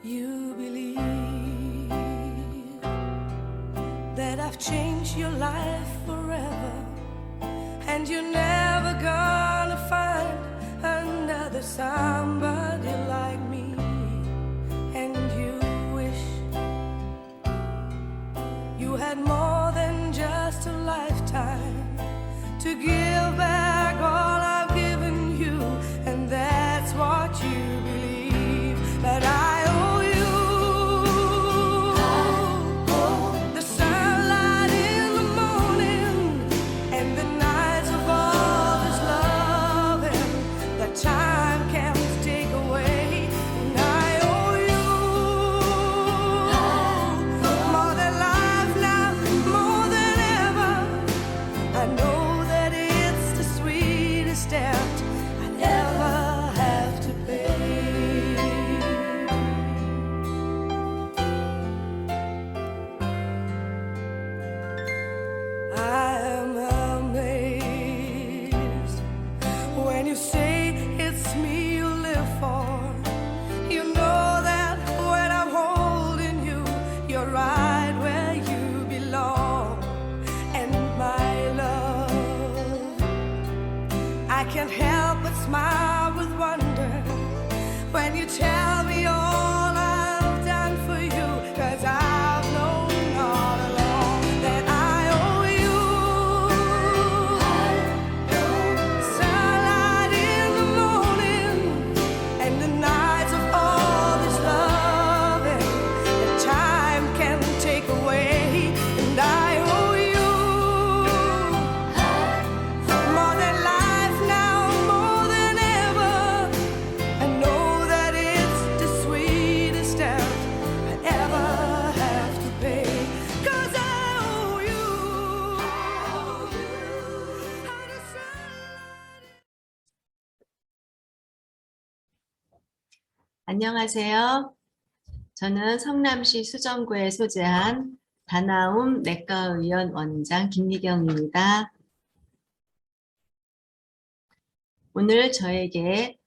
you believe that I've changed your life forever, and you're never gonna find another somebody like me, and you wish you had more than just a lifetime to give back all I've given you, and that's what you believe, that I owe you. The sunlight in the morning and the nights of all this loving that time can't take away, and I owe you more than life now, more than ever. I know that it's the sweetest debt I'd ever have to pay. I am amazed when you say it's me you live for. You know that when I'm holding you, you're right where you belong. And my love, I can't help but smile with wonder when you tell me all I've done for you, 'cause I've known all along that I owe you. Sunlight in the morning and the nights of all this loving that time can take away, and I owe you more than life now, more than ever. I know that it's the sweetest debt I'd ever have to pay, 'cause I owe you. 안녕하세요. 저는 성남시 수정구에 소재한 다나움 내과의원 원장 김미경입니다. 오늘 저에게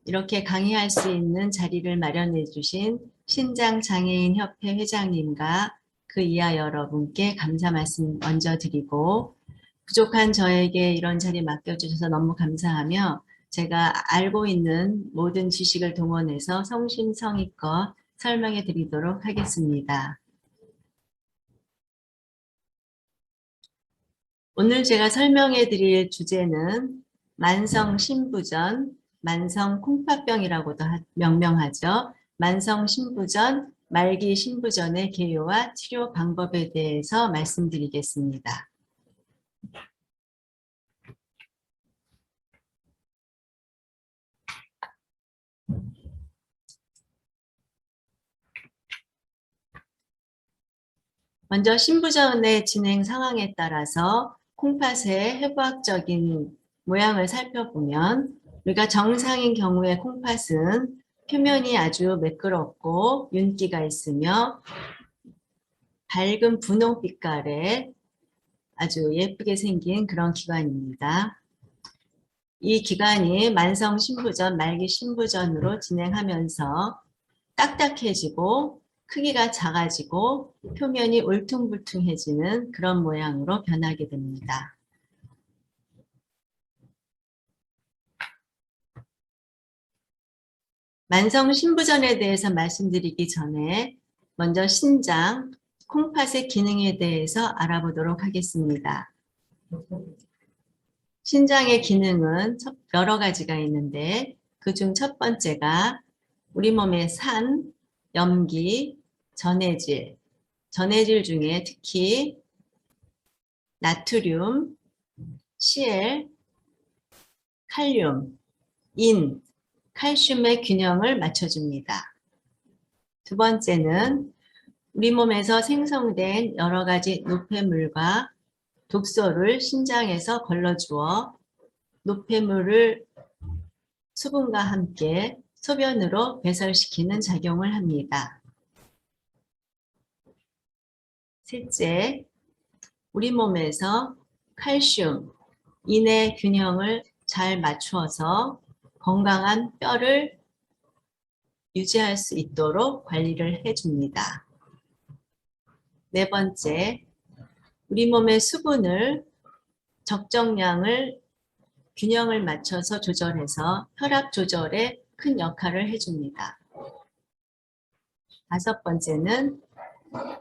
이렇게 강의할 수 있는 자리를 마련해 주신 신장장애인협회 회장님과 그 이하 여러분께 감사 말씀 먼저 드리고, 부족한 저에게 이런 자리 맡겨주셔서 너무 감사하며, 제가 알고 있는 모든 지식을 동원해서 성심성의껏 설명해 드리도록 하겠습니다. 오늘 제가 설명해 드릴 주제는 만성신부전, 만성콩팥병이라고도 명명하죠. 만성신부전, 말기신부전의 개요와 치료 방법에 대해서 말씀드리겠습니다. 먼저 신부전의 진행 상황에 따라서 콩팥의 해부학적인 모양을 살펴보면, 우리가 정상인 경우에 콩팥은 표면이 아주 매끄럽고 윤기가 있으며 밝은 분홍빛깔의 아주 예쁘게 생긴 그런 기관입니다. 이 기관이 만성신부전, 말기신부전으로 진행하면서 딱딱해지고 크기가 작아지고 표면이 울퉁불퉁해지는 그런 모양으로 변하게 됩니다. 만성신부전에 대해서 말씀드리기 전에 먼저 신장, 콩팥의 기능에 대해서 알아보도록 하겠습니다. 신장의 기능은 여러 가지가 있는데, 그중 첫 번째가 우리 몸의 산, 염기, 전해질 중에 특히 나트륨, CL, 칼륨, 인, 칼슘의 균형을 맞춰줍니다. 두 번째는 우리 몸에서 생성된 여러 가지 노폐물과 독소를 신장에서 걸러주어 노폐물을 수분과 함께 소변으로 배설시키는 작용을 합니다. 셋째, 우리 몸에서 칼슘, 인의 균형을 잘 맞추어서 건강한 뼈를 유지할 수 있도록 관리를 해줍니다. 네 번째, 우리 몸의 수분을 적정량을 균형을 맞춰서 조절해서 혈압 조절에 큰 역할을 해줍니다. 다섯 번째는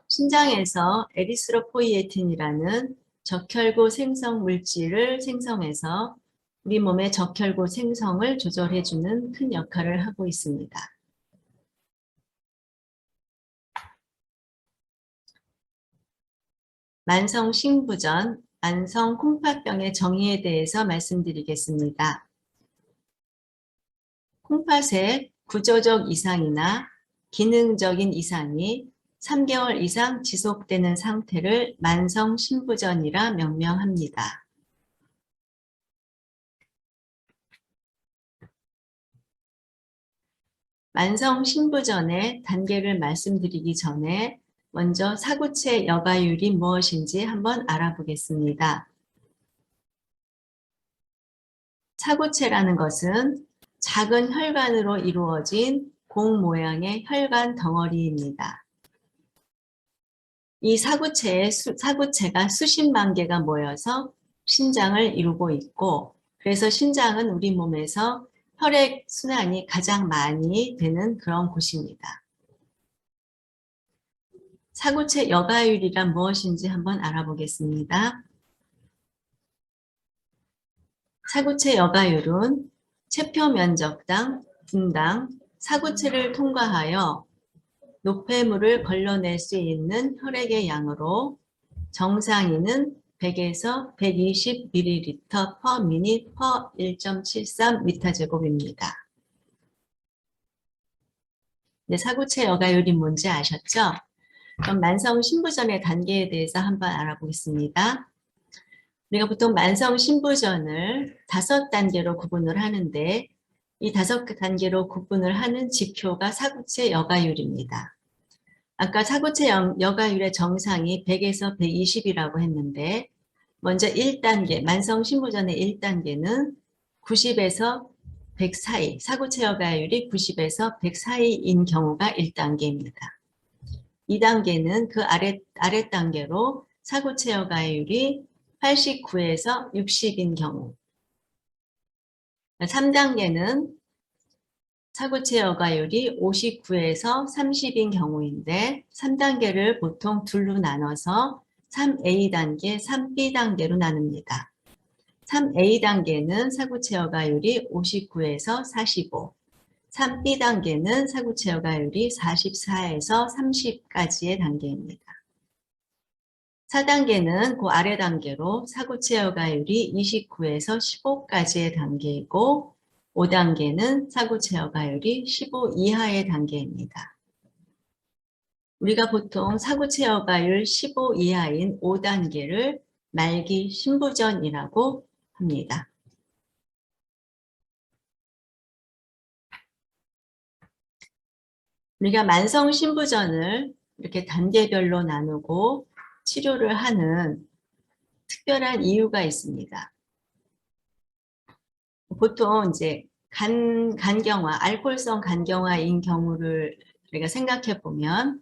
신장에서 에리스로포이에틴이라는 적혈구 생성 물질을 생성해서 우리 몸의 적혈구 생성을 조절해주는 큰 역할을 하고 있습니다. 만성 신부전, 만성 콩팥병의 정의에 대해서 말씀드리겠습니다. 콩팥의 구조적 이상이나 기능적인 이상이 3개월 이상 지속되는 상태를 만성 신부전이라 명명합니다. 만성 신부전의 단계를 말씀드리기 전에 먼저 사구체 여가율이 무엇인지 한번 알아보겠습니다. 사구체라는 것은 작은 혈관으로 이루어진 공 모양의 혈관 덩어리입니다. 이 사구체가 수십만 개가 모여서 신장을 이루고 있고, 그래서 신장은 우리 몸에서 혈액 순환이 가장 많이 되는 그런 곳입니다. 사구체 여가율이란 무엇인지 한번 알아보겠습니다. 사구체 여가율은 체표 면적당 분당 사구체를 통과하여 노폐물을 걸러낼 수 있는 혈액의 양으로 정상인은 100에서 120ml per minute per 1.73m 제곱입니다. 네, 사구체 여가율이 뭔지 아셨죠? 그럼 만성 신부전의 단계에 대해서 한번 알아보겠습니다. 우리가 보통 만성 신부전을 5단계로 구분을 하는데 이 5단계로 구분을 하는 지표가 사구체 여가율입니다. 아까 사구체 여가율의 정상이 100에서 120이라고 했는데 먼저 1단계, 만성 신부전의 1단계는 90에서 100 사이, 사구체 여가율이 90에서 100 사이인 경우가 1단계입니다. 2단계는 그 아래 단계로 사구체 여가율이 89에서 60인 경우, 3단계는 사구체 여가율이 59에서 30인 경우인데 3단계를 보통 둘로 나눠서 3A 단계, 3B 단계로 나눕니다. 3A 단계는 사구체 여가율이 59에서 45, 3B 단계는 사구체 여가율이 44에서 30까지의 단계입니다. 4단계는 그 아래 단계로 사구체 여가율이 29에서 15까지의 단계이고 5단계는 사구체 여가율이 15 이하의 단계입니다. 우리가 보통 사구체 여가율 15 이하인 5단계를 말기 신부전이라고 합니다. 우리가 만성 신부전을 이렇게 단계별로 나누고 치료를 하는 특별한 이유가 있습니다. 보통 이제 간경화, 알코올성 간경화인 경우를 우리가 생각해 보면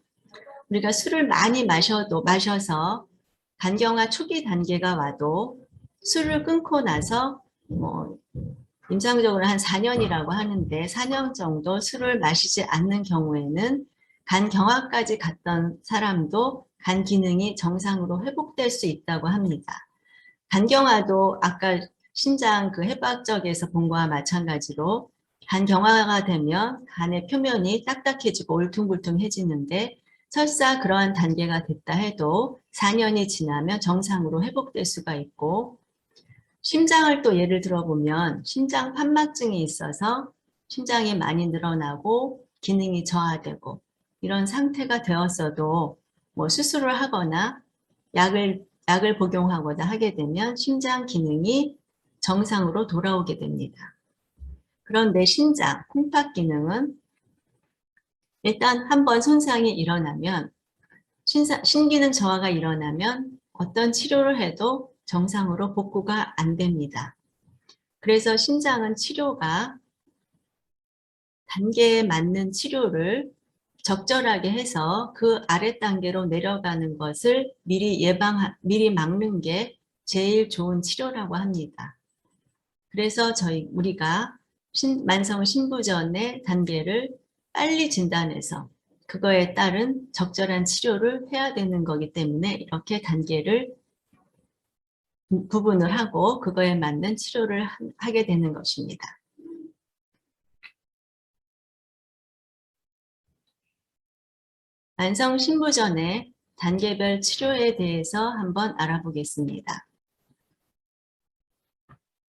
우리가 술을 많이 마셔서 간경화 초기 단계가 와도 술을 끊고 나서 임상적으로 한 4년이라고 하는데 4년 정도 술을 마시지 않는 경우에는 간경화까지 갔던 사람도 간 기능이 정상으로 회복될 수 있다고 합니다. 간경화도 아까 신장 그 해부학적에서 본 거와 마찬가지로 간경화가 되면 간의 표면이 딱딱해지고 울퉁불퉁해지는데 설사 그러한 단계가 됐다 해도 4년이 지나면 정상으로 회복될 수가 있고, 심장을 또 예를 들어보면 심장 판막증이 있어서 심장이 많이 늘어나고 기능이 저하되고 이런 상태가 되었어도 수술을 하거나 약을 복용하거나 하게 되면 심장 기능이 정상으로 돌아오게 됩니다. 그런데 심장, 콩팥 기능은 일단 한번 손상이 일어나면, 신기능 저하가 일어나면 어떤 치료를 해도 정상으로 복구가 안 됩니다. 그래서 심장은 치료가 단계에 맞는 치료를 적절하게 해서 그 아래 단계로 내려가는 것을 미리 막는 게 제일 좋은 치료라고 합니다. 그래서 우리가 만성 신부전의 단계를 빨리 진단해서 그거에 따른 적절한 치료를 해야 되는 거기 때문에 이렇게 단계를 구분을 하고 그거에 맞는 치료를 하게 되는 것입니다. 만성 신부전의 단계별 치료에 대해서 한번 알아보겠습니다.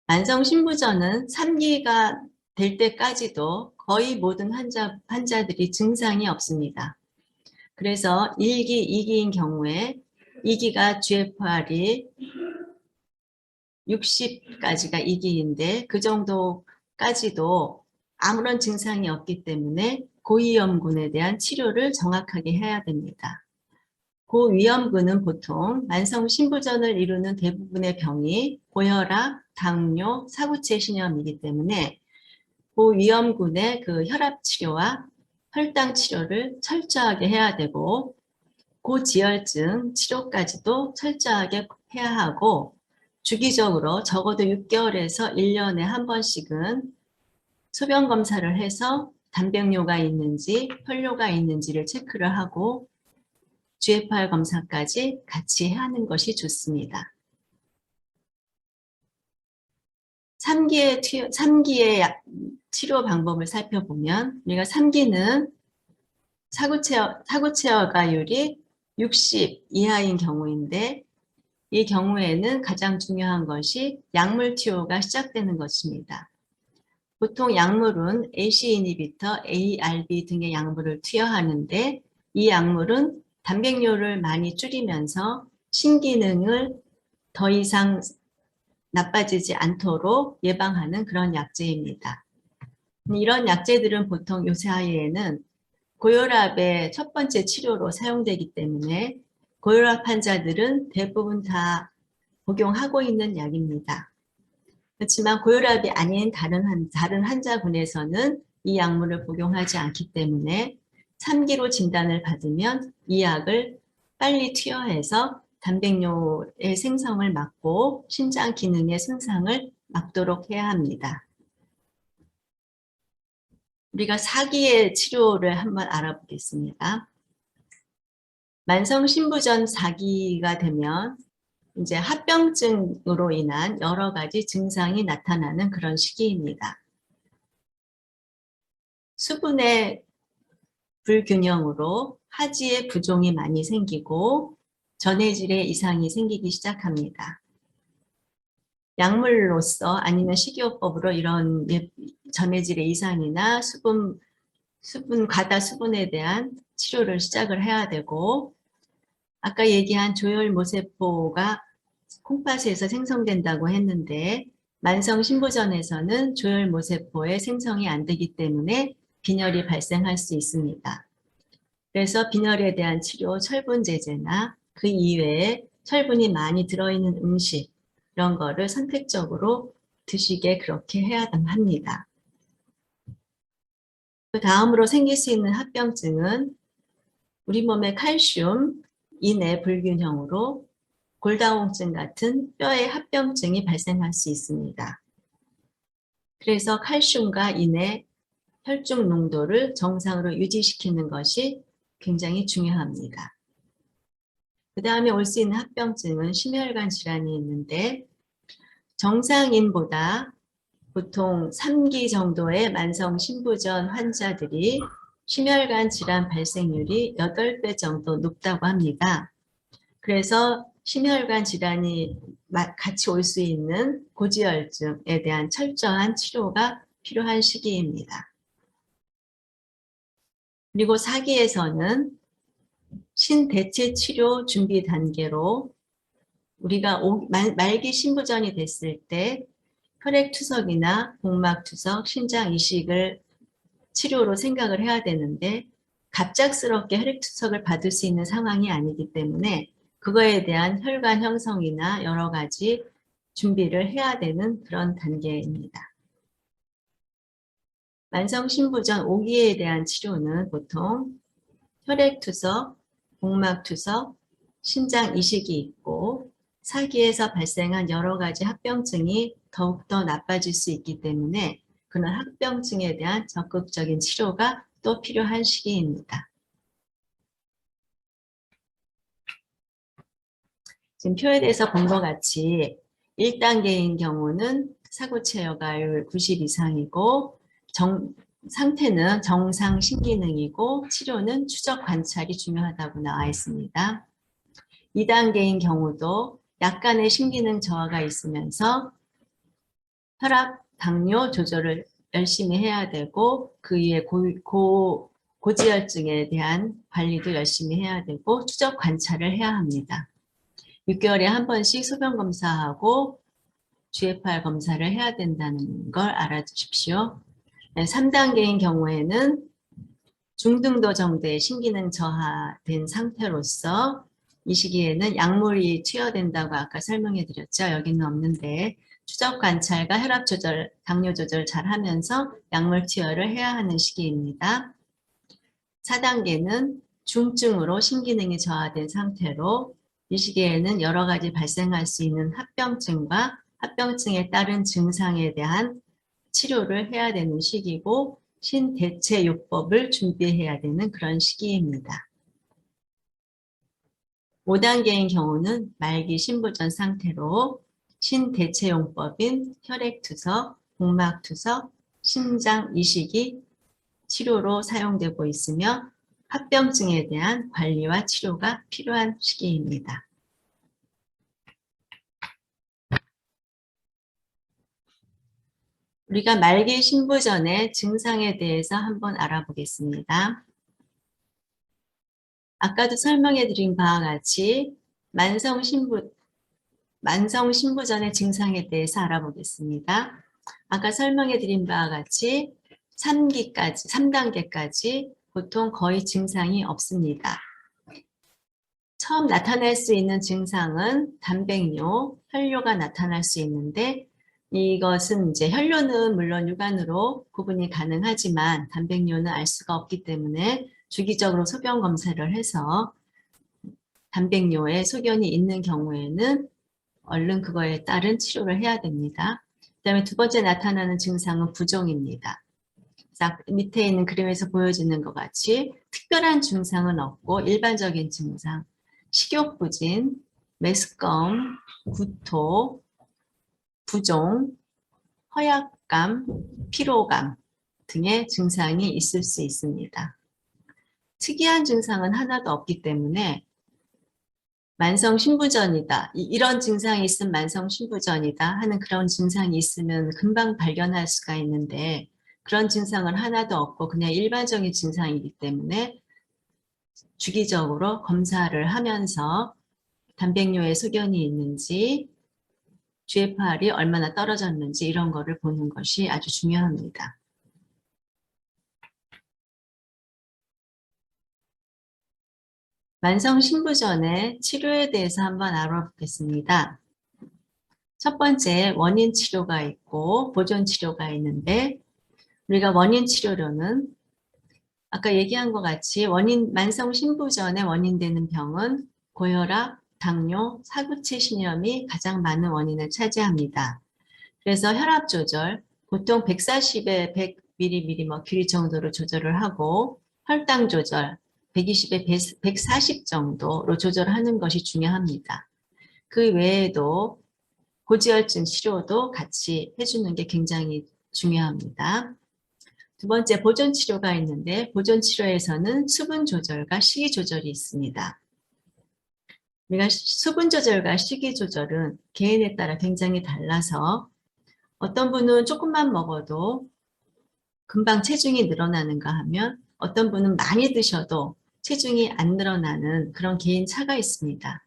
만성 신부전은 3기가 될 때까지도 거의 모든 환자들이 증상이 없습니다. 그래서 1기, 2기인 경우에 2기가 GFR이 60까지가 2기인데 그 정도까지도 아무런 증상이 없기 때문에 고위험군에 대한 치료를 정확하게 해야 됩니다. 고위험군은 보통 만성 신부전을 이루는 대부분의 병이 고혈압, 당뇨, 사구체 신염이기 때문에 고위험군의 그 혈압 치료와 혈당 치료를 철저하게 해야 되고 고지혈증 치료까지도 철저하게 해야 하고 주기적으로 적어도 6개월에서 1년에 한 번씩은 소변 검사를 해서 단백뇨가 있는지 혈뇨가 있는지를 체크를 하고 GFR 검사까지 같이 하는 것이 좋습니다. 3기의 치료 방법을 살펴보면 우리가 3기는 사구체어가율이 60 이하인 경우인데 이 경우에는 가장 중요한 것이 약물 투여가 시작되는 것입니다. 보통 약물은 AC 이니비터, ARB 등의 약물을 투여하는데 이 약물은 단백뇨를 많이 줄이면서 신기능을 더 이상 나빠지지 않도록 예방하는 그런 약제입니다. 이런 약제들은 보통 요사이에는 고혈압의 첫 번째 치료로 사용되기 때문에 고혈압 환자들은 대부분 다 복용하고 있는 약입니다. 그렇지만 고혈압이 아닌 다른 환자군에서는 이 약물을 복용하지 않기 때문에 3기로 진단을 받으면 이 약을 빨리 투여해서 단백뇨의 생성을 막고 신장 기능의 손상을 막도록 해야 합니다. 우리가 4기의 치료를 한번 알아보겠습니다. 만성 신부전 4기가 되면 이제 합병증으로 인한 여러 가지 증상이 나타나는 그런 시기입니다. 수분의 불균형으로 하지의 부종이 많이 생기고 전해질의 이상이 생기기 시작합니다. 약물로서 아니면 식이요법으로 이런 전해질의 이상이나 과다 수분에 대한 치료를 시작을 해야 되고 아까 얘기한 조혈모세포가 콩팥에서 생성된다고 했는데 만성 신부전에서는 조혈모세포의 생성이 안 되기 때문에 빈혈이 발생할 수 있습니다. 그래서 빈혈에 대한 치료, 철분제제나 그 이외에 철분이 많이 들어있는 음식 이런 거를 선택적으로 드시게 그렇게 해야 합니다. 그 다음으로 생길 수 있는 합병증은 우리 몸의 칼슘, 인의 불균형으로 골다공증 같은 뼈의 합병증이 발생할 수 있습니다. 그래서 칼슘과 인의 혈중 농도를 정상으로 유지시키는 것이 굉장히 중요합니다. 그 다음에 올 수 있는 합병증은 심혈관 질환이 있는데 정상인보다 보통 3기 정도의 만성 신부전 환자들이 심혈관 질환 발생률이 8배 정도 높다고 합니다. 그래서 심혈관 질환이 같이 올 수 있는 고지혈증에 대한 철저한 치료가 필요한 시기입니다. 그리고 4기에서는 신대체 치료 준비 단계로 우리가 말기 신부전이 됐을 때 혈액투석이나 복막투석, 신장 이식을 치료로 생각을 해야 되는데 갑작스럽게 혈액투석을 받을 수 있는 상황이 아니기 때문에 그거에 대한 혈관 형성이나 여러 가지 준비를 해야 되는 그런 단계입니다. 만성신부전 5기에 대한 치료는 보통 혈액투석, 복막투석, 신장 이식이 있고 4기에서 발생한 여러 가지 합병증이 더욱더 나빠질 수 있기 때문에 그런 합병증에 대한 적극적인 치료가 또 필요한 시기입니다. 지금 표에 대해서 본 것 같이 1단계인 경우는 사고 체여가율 90 이상이고 상태는 정상 신기능이고 치료는 추적 관찰이 중요하다고 나와 있습니다. 2단계인 경우도 약간의 신기능 저하가 있으면서 혈압, 당뇨 조절을 열심히 해야 되고 그 위에 고지혈증에 대한 관리도 열심히 해야 되고 추적 관찰을 해야 합니다. 6개월에 한 번씩 소변 검사하고 GFR 검사를 해야 된다는 걸 알아두십시오. 3단계인 경우에는 중등도 정도의 신기능 저하된 상태로서 이 시기에는 약물이 투여된다고 아까 설명해 드렸죠. 여기는 없는데 추적 관찰과 혈압 조절, 당뇨 조절 잘 하면서 약물 투여를 해야 하는 시기입니다. 4단계는 중증으로 신기능이 저하된 상태로 이 시기에는 여러 가지 발생할 수 있는 합병증과 합병증에 따른 증상에 대한 치료를 해야 되는 시기고 신대체요법을 준비해야 되는 그런 시기입니다. 5단계인 경우는 말기 신부전 상태로 신대체용법인 혈액투석, 복막투석, 신장 이식이 치료로 사용되고 있으며 합병증에 대한 관리와 치료가 필요한 시기입니다. 우리가 말기 신부전의 증상에 대해서 한번 알아보겠습니다. 아까도 설명해 드린 바와 같이 만성 신부전의 증상에 대해서 알아보겠습니다. 아까 설명해 드린 바와 같이 3단계까지 보통 거의 증상이 없습니다. 처음 나타날 수 있는 증상은 단백뇨, 혈뇨가 나타날 수 있는데 이것은 이제 혈뇨는 물론 육안으로 구분이 가능하지만 단백뇨는 알 수가 없기 때문에 주기적으로 소변 검사를 해서 단백뇨에 소견이 있는 경우에는 얼른 그거에 따른 치료를 해야 됩니다. 그다음에 두 번째 나타나는 증상은 부종입니다. 밑에 있는 그림에서 보여지는 것 같이 특별한 증상은 없고 일반적인 증상, 식욕부진, 메스꺼움, 구토, 부종, 허약감, 피로감 등의 증상이 있을 수 있습니다. 특이한 증상은 하나도 없기 때문에 만성 신부전이다, 이런 증상이 있으면 만성 신부전이다 하는 그런 증상이 있으면 금방 발견할 수가 있는데 그런 증상은 하나도 없고 그냥 일반적인 증상이기 때문에 주기적으로 검사를 하면서 단백뇨에 소견이 있는지 GFR이 얼마나 떨어졌는지 이런 거를 보는 것이 아주 중요합니다. 만성 신부전의 치료에 대해서 한번 알아보겠습니다. 첫 번째 원인 치료가 있고 보존 치료가 있는데 우리가 원인 치료로는 아까 얘기한 것 같이 만성 신부전의 원인되는 병은 고혈압, 당뇨, 사구체 신염이 가장 많은 원인을 차지합니다. 그래서 혈압 조절, 보통 140에 100mmHg 정도로 조절을 하고 혈당 조절, 120에 140 정도로 조절하는 것이 중요합니다. 그 외에도 고지혈증 치료도 같이 해주는 게 굉장히 중요합니다. 두 번째 보존 치료가 있는데 보존 치료에서는 수분 조절과 식이 조절이 있습니다. 우리가 수분 조절과 식이 조절은 개인에 따라 굉장히 달라서 어떤 분은 조금만 먹어도 금방 체중이 늘어나는가 하면 어떤 분은 많이 드셔도 체중이 안 늘어나는 그런 개인 차가 있습니다.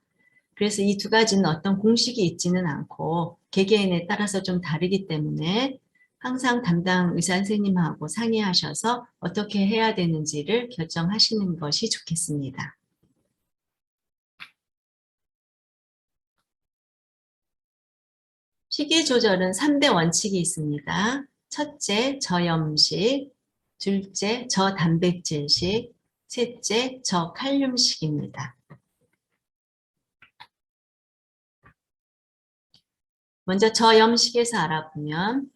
그래서 이 두 가지는 어떤 공식이 있지는 않고 개개인에 따라서 좀 다르기 때문에 항상 담당 의사 선생님하고 상의하셔서 어떻게 해야 되는지를 결정하시는 것이 좋겠습니다. 식이 조절은 3대 원칙이 있습니다. 첫째, 저염식, 둘째, 저단백질식, 셋째, 저칼륨식입니다. 먼저 저염식에서 알아보면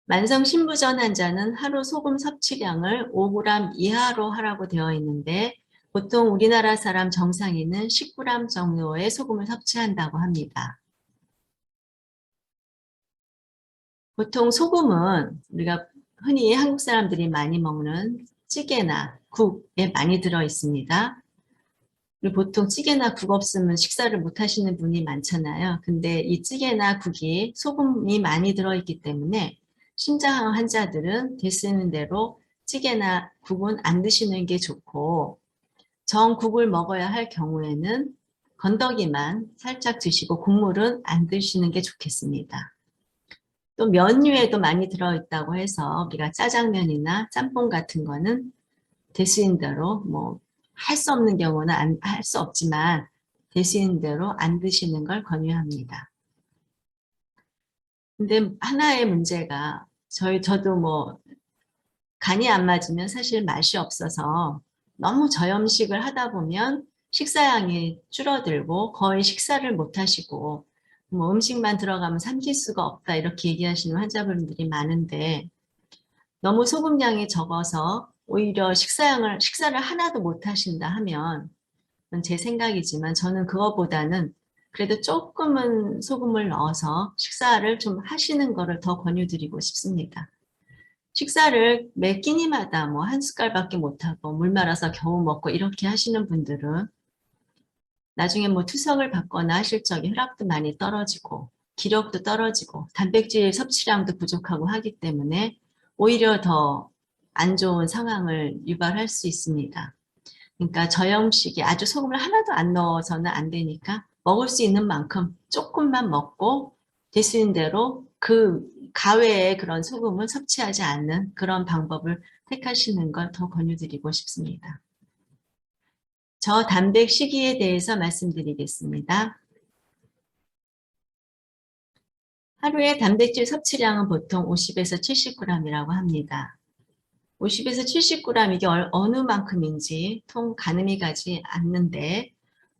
만성 신부전 환자는 하루 소금 섭취량을 5g 이하로 하라고 되어 있는데 보통 우리나라 사람 정상인은 10g 정도의 소금을 섭취한다고 합니다. 보통 소금은 우리가 흔히 한국 사람들이 많이 먹는 찌개나 국에 많이 들어 있습니다. 그리고 보통 찌개나 국 없으면 식사를 못 하시는 분이 많잖아요. 근데 이 찌개나 국이 소금이 많이 들어있기 때문에 신장 환자들은 되시는 대로 찌개나 국은 안 드시는 게 좋고 정국을 먹어야 할 경우에는 건더기만 살짝 드시고 국물은 안 드시는 게 좋겠습니다. 또 면류에도 많이 들어있다고 해서 우리가 짜장면이나 짬뽕 같은 거는 되시는 대로 뭐 할 수 없는 경우는 할 수 없지만 되시는 대로 안 드시는 걸 권유합니다. 근데 하나의 문제가 저도 뭐 간이 안 맞으면 사실 맛이 없어서 너무 저염식을 하다 보면 식사량이 줄어들고 거의 식사를 못 하시고 뭐 음식만 들어가면 삼킬 수가 없다 이렇게 얘기하시는 환자분들이 많은데 너무 소금량이 적어서 오히려 식사를 하나도 못 하신다 하면 제 생각이지만 저는 그거보다는 그래도 조금은 소금을 넣어서 식사를 좀 하시는 거를 더 권유드리고 싶습니다. 식사를 매 끼니마다 뭐 한 숟갈밖에 못하고 물 말아서 겨우 먹고 이렇게 하시는 분들은 나중에 뭐 투석을 받거나 하실 적에 혈압도 많이 떨어지고 기력도 떨어지고 단백질 섭취량도 부족하고 하기 때문에 오히려 더 안 좋은 상황을 유발할 수 있습니다. 그러니까 저염식이 아주 소금을 하나도 안 넣어서는 안 되니까 먹을 수 있는 만큼 조금만 먹고 되시는 대로 그 가외의 그런 소금을 섭취하지 않는 그런 방법을 택하시는 걸 더 권유드리고 싶습니다. 저단백 식이에 대해서 말씀드리겠습니다. 하루에 단백질 섭취량은 보통 50에서 70g이라고 합니다. 50에서 70g 이게 어느 만큼인지 통 가늠이 가지 않는데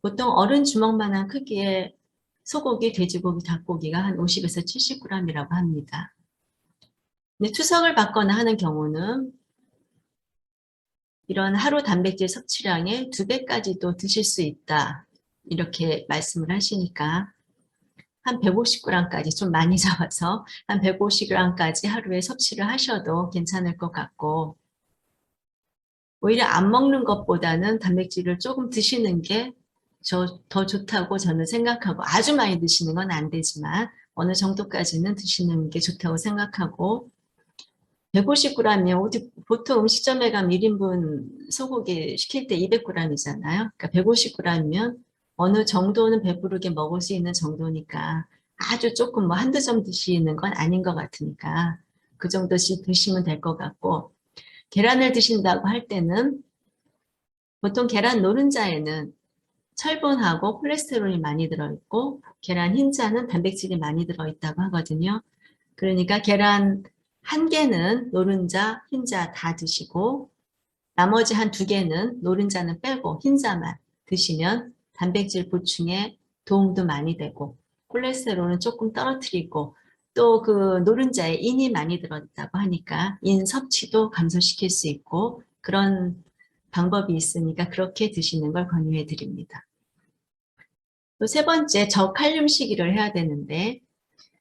보통 어른 주먹만한 크기의 소고기, 돼지고기, 닭고기가 한 50에서 70g이라고 합니다. 근데 투석을 받거나 하는 경우는 이런 하루 단백질 섭취량의 2배까지도 드실 수 있다. 이렇게 말씀을 하시니까 한 150g까지 좀 많이 잡아서 한 150g까지 하루에 섭취를 하셔도 괜찮을 것 같고 오히려 안 먹는 것보다는 단백질을 조금 드시는 게 더 좋다고 저는 생각하고 아주 많이 드시는 건 안 되지만 어느 정도까지는 드시는 게 좋다고 생각하고 150g이면 보통 음식점에 가면 1인분 소고기 시킬 때 200g이잖아요. 그러니까 150g이면 어느 정도는 배부르게 먹을 수 있는 정도니까 아주 조금 뭐 한두 점 드시는 건 아닌 것 같으니까 그 정도씩 드시면 될 것 같고 계란을 드신다고 할 때는 보통 계란 노른자에는 철분하고 콜레스테롤이 많이 들어있고 계란 흰자는 단백질이 많이 들어있다고 하거든요. 그러니까 계란 1개는 노른자, 흰자 다 드시고 나머지 한 2개는 노른자는 빼고 흰자만 드시면 단백질 보충에 도움도 많이 되고 콜레스테롤은 조금 떨어뜨리고 또 그 노른자에 인이 많이 들어있다고 하니까 인 섭취도 감소시킬 수 있고 그런 방법이 있으니까 그렇게 드시는 걸 권유해 드립니다. 또 3번째, 저칼륨 식이를 해야 되는데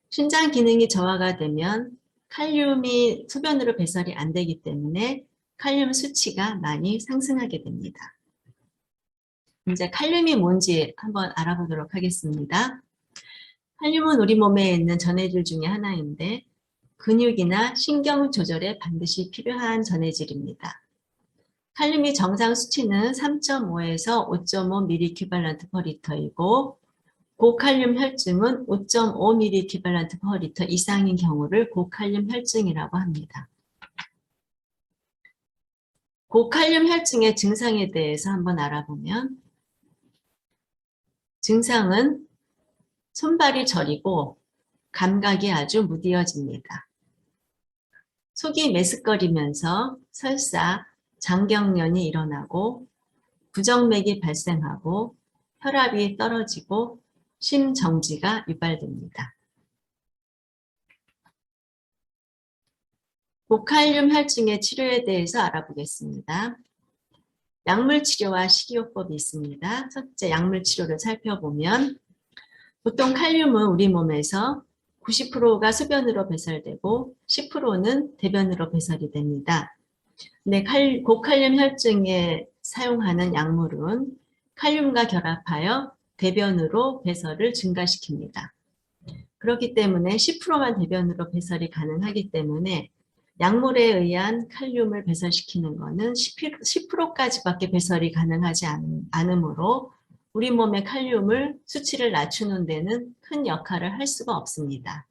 신장 기능이 저하가 되면 칼륨이 소변으로 배설이 안 되기 때문에 칼륨 수치가 많이 상승하게 됩니다. 이제 칼륨이 뭔지 한번 알아보도록 하겠습니다. 칼륨은 우리 몸에 있는 전해질 중에 하나인데 근육이나 신경 조절에 반드시 필요한 전해질입니다. 칼륨이 정상 수치는 3.5에서 5.5mg/L이고 고칼륨 혈증은 5.5mg/L 이상인 경우를 고칼륨 혈증이라고 합니다. 고칼륨 혈증의 증상에 대해서 한번 알아보면 증상은 손발이 저리고 감각이 아주 무뎌집니다. 속이 메스꺼리면서 설사 장경련이 일어나고 부정맥이 발생하고 혈압이 떨어지고 심정지가 유발됩니다. 고칼륨 혈증의 치료에 대해서 알아보겠습니다. 약물 치료와 식이요법이 있습니다. 첫째, 약물 치료를 살펴보면 보통 칼륨은 우리 몸에서 90%가 소변으로 배설되고 10%는 대변으로 배설이 됩니다. 근데 고칼륨 혈증에 사용하는 약물은 칼륨과 결합하여 대변으로 배설을 증가시킵니다. 그렇기 때문에 10%만 대변으로 배설이 가능하기 때문에 약물에 의한 칼륨을 배설시키는 것은 10%까지밖에 배설이 가능하지 않으므로 우리 몸의 칼륨을 수치를 낮추는 데는 큰 역할을 할 수가 없습니다.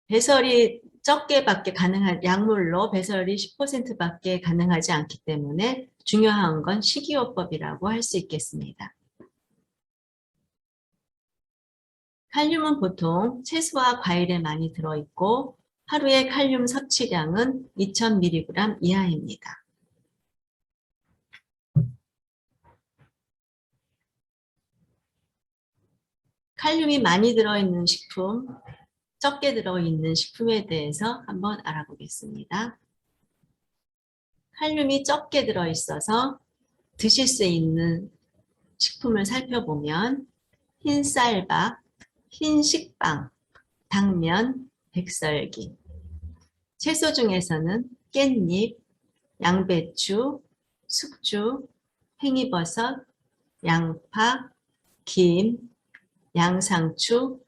배설이 적게밖에 가능한 약물로 배설이 10%밖에 가능하지 않기 때문에 중요한 건 식이요법이라고 할 수 있겠습니다. 칼륨은 보통 채소와 과일에 많이 들어있고 하루의 칼륨 섭취량은 2000mg 이하입니다. 칼륨이 많이 들어있는 식품, 적게 들어있는 식품에 대해서 한번 알아보겠습니다. 칼륨이 적게 들어있어서 드실 수 있는 식품을 살펴보면 흰쌀밥, 흰식빵, 당면, 백설기. 채소 중에서는 깻잎, 양배추, 숙주, 팽이버섯, 양파, 김, 양상추,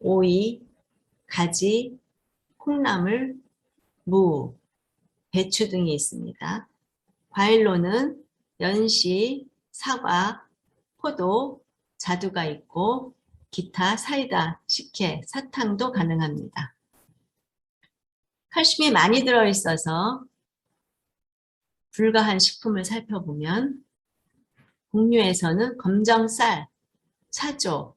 오이, 가지, 콩나물, 무, 배추 등이 있습니다. 과일로는 연시, 사과, 포도, 자두가 있고 기타 사이다, 식혜, 사탕도 가능합니다. 칼슘이 많이 들어있어서 불가한 식품을 살펴보면 곡류에서는 검정쌀, 차조,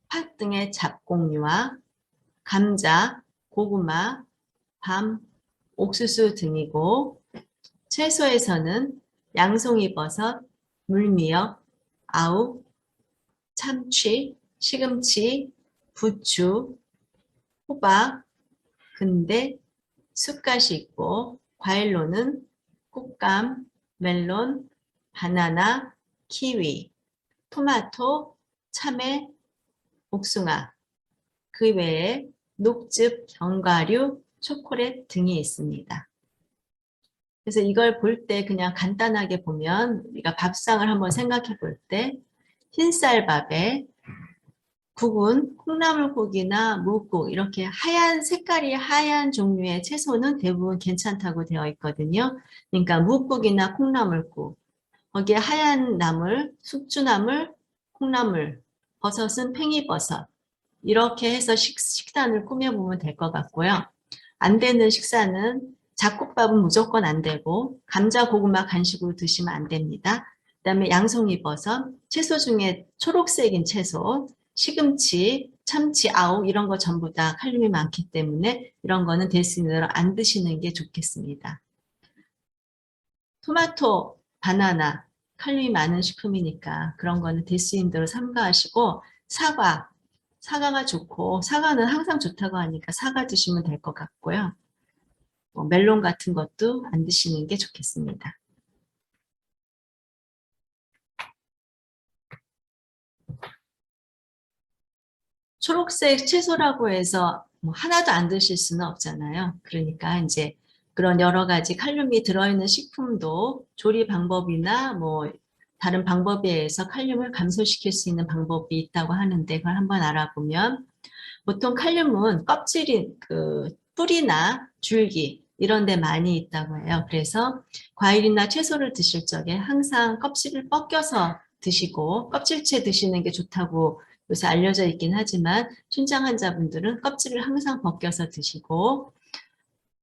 팥 등의 잡곡류와 감자, 고구마, 밤, 옥수수 등이고 채소에서는 양송이버섯, 물미역, 아욱, 참치, 시금치, 부추, 호박, 근대, 쑥갓이 있고 과일로는 꽃감, 멜론, 바나나, 키위, 토마토, 참외, 복숭아, 그 외에 녹즙, 견과류, 초콜릿 등이 있습니다. 그래서 이걸 볼 때 그냥 간단하게 보면 우리가 밥상을 한번 생각해 볼 때 흰쌀밥에 국은 콩나물국이나 무국 이렇게 하얀 색깔이 하얀 종류의 채소는 대부분 괜찮다고 되어 있거든요. 그러니까 무국이나 콩나물국, 거기에 하얀 나물, 숙주나물, 콩나물, 버섯은 팽이버섯 이렇게 해서 식단을 꾸며보면 될 것 같고요. 안 되는 식사는 잡곡밥은 무조건 안 되고 감자, 고구마 간식으로 드시면 안 됩니다. 그 다음에 양송이버섯, 채소 중에 초록색인 채소, 시금치, 참치, 아욱 이런 거 전부 다 칼륨이 많기 때문에 이런 거는 될 수 있는 대로 안 드시는 게 좋겠습니다. 토마토, 바나나, 칼륨이 많은 식품이니까 그런 거는 될 수 있는 대로 삼가하시고 사과가 좋고 사과는 항상 좋다고 하니까 사과 드시면 될 것 같고요. 멜론 같은 것도 안 드시는 게 좋겠습니다. 초록색 채소라고 해서 하나도 안 드실 수는 없잖아요. 그러니까 이제 그런 여러 가지 칼륨이 들어있는 식품도 조리 방법이나 다른 방법에 의해서 칼륨을 감소시킬 수 있는 방법이 있다고 하는데 그걸 한번 알아보면 보통 칼륨은 껍질이 뿌리나 줄기 이런 데 많이 있다고 해요. 그래서 과일이나 채소를 드실 적에 항상 껍질을 벗겨서 드시고 껍질째 드시는 게 좋다고 요새 알려져 있긴 하지만 신장 환자분들은 껍질을 항상 벗겨서 드시고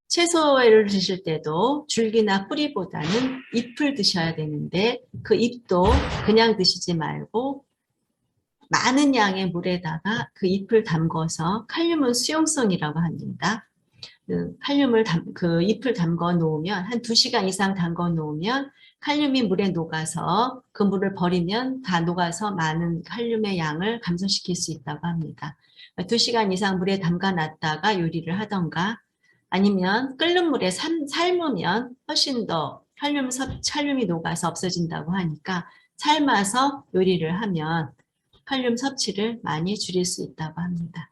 채소를 드실 때도 줄기나 뿌리보다는 잎을 드셔야 되는데 그 잎도 그냥 드시지 말고 많은 양의 물에다가 그 잎을 담궈서 칼륨은 수용성이라고 합니다. 그 칼륨을 그 잎을 담궈 놓으면 한 2시간 이상 담궈 놓으면 칼륨이 물에 녹아서 그 물을 버리면 다 녹아서 많은 칼륨의 양을 감소시킬 수 있다고 합니다. 2시간 이상 물에 담가 놨다가 요리를 하던가 아니면 끓는 물에 삶으면 훨씬 더 칼륨이 녹아서 없어진다고 하니까 삶아서 요리를 하면 칼륨 섭취를 많이 줄일 수 있다고 합니다.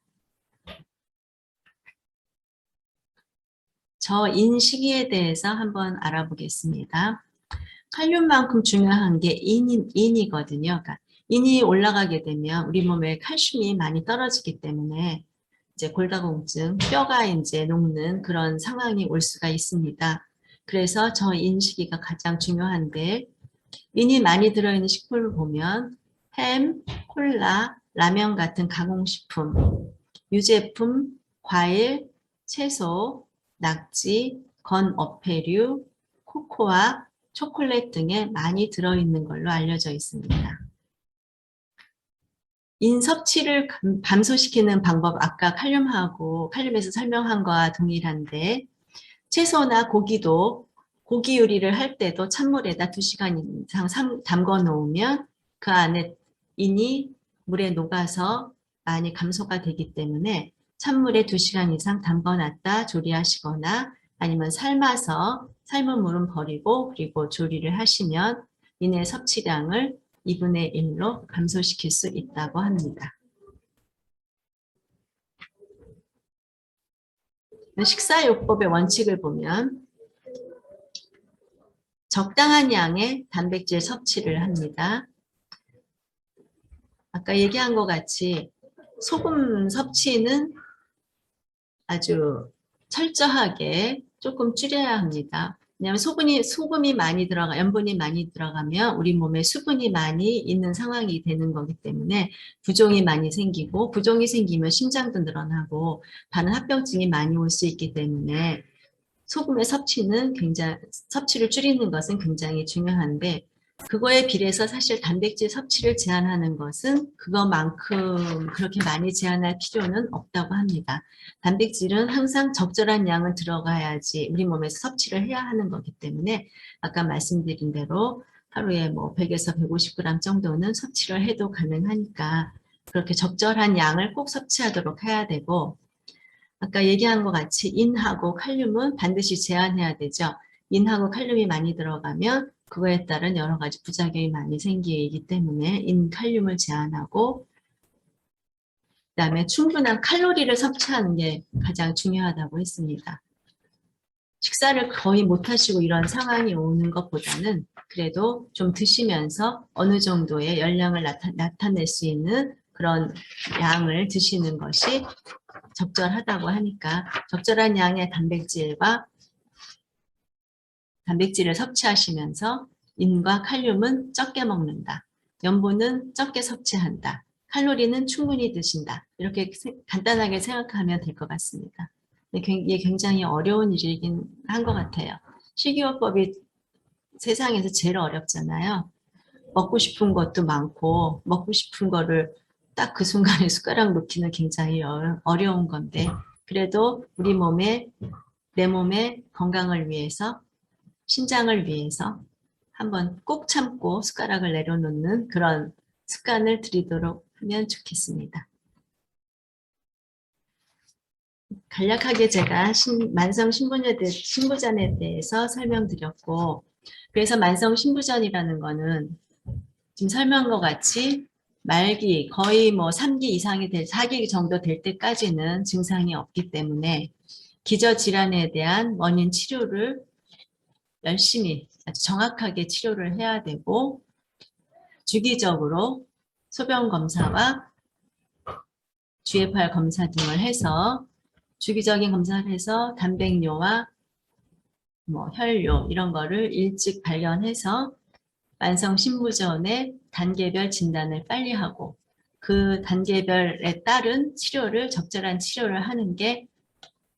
저인식이에 대해서 한번 알아보겠습니다. 칼륨만큼 중요한 게 인이거든요. 그러니까 인이 올라가게 되면 우리 몸에 칼슘이 많이 떨어지기 때문에 이제 골다공증, 뼈가 이제 녹는 그런 상황이 올 수가 있습니다. 그래서 저인식이가 가장 중요한데 인이 많이 들어있는 식품을 보면 햄, 콜라, 라면 같은 가공식품, 유제품, 과일, 채소, 낙지, 건어패류, 코코아, 초콜릿 등에 많이 들어있는 걸로 알려져 있습니다. 인 섭취를 감소시키는 방법, 아까 칼륨에서 설명한 거와 동일한데 채소나 고기도 고기 요리를 할 때도 찬물에다 2시간 이상 담궈 놓으면 그 안에 인이 물에 녹아서 많이 감소가 되기 때문에 찬물에 2시간 이상 담궈 놨다 조리하시거나 아니면 삶아서 삶은 물은 버리고 그리고 조리를 하시면 인의 섭취량을 2분의 1로 감소시킬 수 있다고 합니다. 식사요법의 원칙을 보면 적당한 양의 단백질 섭취를 합니다. 아까 얘기한 것 같이 소금 섭취는 아주 철저하게 조금 줄여야 합니다. 왜냐하면 소금이 많이 연분이 많이 들어가면 우리 몸에 수분이 많이 있는 상황이 되는 거기 때문에 부종이 많이 생기고 부종이 생기면 심장도 늘어나고 다른 합병증이 많이 올 수 있기 때문에 소금의 섭취를 줄이는 것은 굉장히 중요한데 그거에 비례해서 사실 단백질 섭취를 제한하는 것은 그것만큼 그렇게 많이 제한할 필요는 없다고 합니다. 단백질은 항상 적절한 양은 들어가야지 우리 몸에서 섭취를 해야 하는 거기 때문에 아까 말씀드린 대로 하루에 뭐 100에서 150g 정도는 섭취를 해도 가능하니까 그렇게 적절한 양을 꼭 섭취하도록 해야 되고 아까 얘기한 것 같이 인하고 칼륨은 반드시 제한해야 되죠. 인하고 칼륨이 많이 들어가면 그거에 따른 여러 가지 부작용이 많이 생기기 때문에 칼륨을 제한하고 그다음에 충분한 칼로리를 섭취하는 게 가장 중요하다고 했습니다. 식사를 거의 못 하시고 이런 상황이 오는 것보다는 그래도 좀 드시면서 어느 정도의 열량을 나타낼 수 있는 그런 양을 드시는 것이 적절하다고 하니까 적절한 양의 단백질을 섭취하시면서 인과 칼륨은 적게 먹는다. 염분은 적게 섭취한다. 칼로리는 충분히 드신다. 이렇게 간단하게 생각하면 될 것 같습니다. 이게 굉장히 어려운 일이긴 한 것 같아요. 식이요법이 세상에서 제일 어렵잖아요. 먹고 싶은 것도 많고 먹고 싶은 거를 딱 그 순간에 숟가락 놓기는 굉장히 어려운 건데 그래도 내 몸의 건강을 위해서 신장을 위해서 한번 꼭 참고 숟가락을 내려놓는 그런 습관을 들이도록 하면 좋겠습니다. 간략하게 제가 만성 신부전에 대해서 설명드렸고 그래서 만성 신부전이라는 거는 지금 설명한 것 같이 말기 거의 뭐 3기 이상이 4기 정도 될 때까지는 증상이 없기 때문에 기저질환에 대한 원인 치료를 열심히 아주 정확하게 치료를 해야 되고 주기적으로 소변 검사와 GFR 검사 등을 해서 주기적인 검사를 해서 단백뇨와 뭐 혈뇨 이런 거를 일찍 발견해서 만성 신부전의 단계별 진단을 빨리 하고 그 단계별에 따른 적절한 치료를 하는 게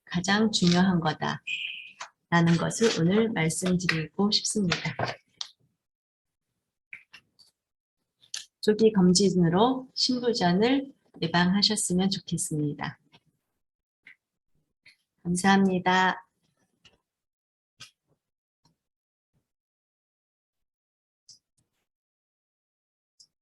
가장 중요한 거다라는 것을 오늘 말씀드리고 싶습니다. 조기 검진으로 신부전을 예방하셨으면 좋겠습니다. 감사합니다.